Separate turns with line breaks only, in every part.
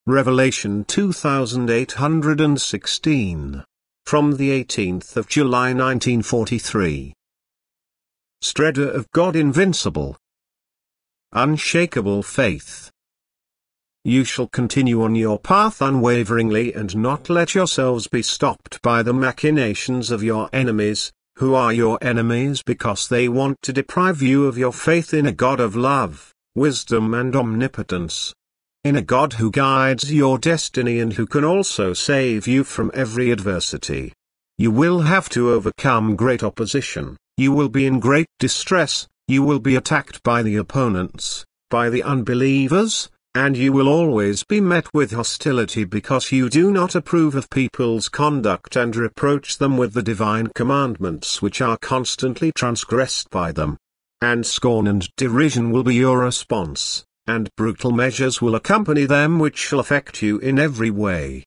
Revelation 2816. From the 18th of July 1943. Streader of God, Invincible. Unshakable faith. You shall continue on your path unwaveringly and not let yourselves be stopped by the machinations of your enemies, who are your enemies because they want to deprive you of your faith in a God of love, wisdom and omnipotence. In a God who guides your destiny and who can also save you from every adversity. You will have to overcome great opposition, you will be in great distress, you will be attacked by the opponents, by the unbelievers, and you will always be met with hostility because you do not approve of people's conduct and reproach them with the divine commandments which are constantly transgressed by them. And scorn and derision will be your response, and brutal measures will accompany them which shall affect you in every way.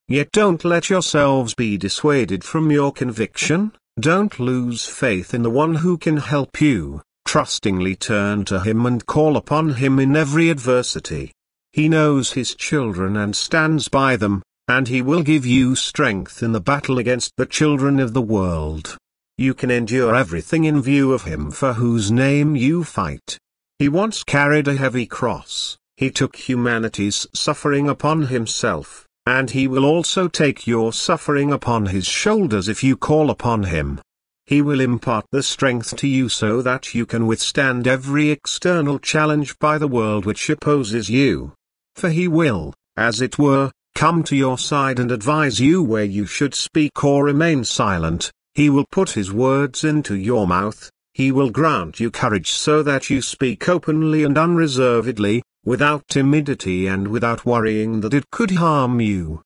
Yet don't let yourselves be dissuaded from your conviction, don't lose faith in the one who can help you, trustingly turn to him and call upon him in every adversity. He knows his children and stands by them, and he will give you strength in the battle against the children of the world. You can endure everything in view of him for whose name you fight. He once carried a heavy cross, he took humanity's suffering upon himself, and he will also take your suffering upon his shoulders if you call upon him. He will impart the strength to you so that you can withstand every external challenge by the world which opposes you. For he will, as it were, come to your side and advise you where you should speak or remain silent. He will put his words into your mouth. He will grant you courage so that you speak openly and unreservedly, without timidity and without worrying that it could harm you.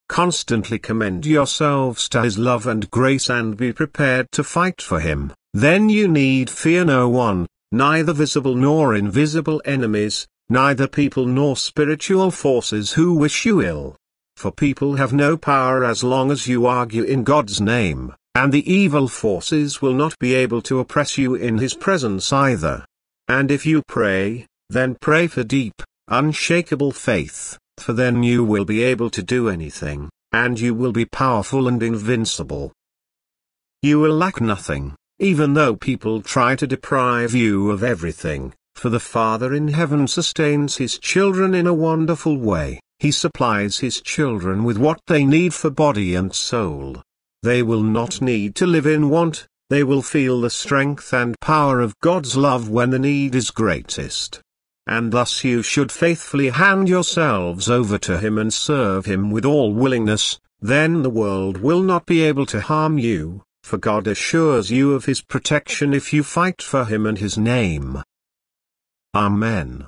Constantly commend yourselves to his love and grace and be prepared to fight for him. Then you need fear no one, neither visible nor invisible enemies, neither people nor spiritual forces who wish you ill. For people have no power as long as you argue in God's name. And the evil forces will not be able to oppress you in his presence either. And if you pray, then pray for deep, unshakable faith, for then you will be able to do anything, and you will be powerful and invincible. You will lack nothing, even though people try to deprive you of everything, for the Father in heaven sustains his children in a wonderful way. He supplies his children with what they need for body and soul. They will not need to live in want, they will feel the strength and power of God's love when the need is greatest. And thus you should faithfully hand yourselves over to him and serve him with all willingness, then the world will not be able to harm you, for God assures you of his protection if you fight for him and his name. Amen.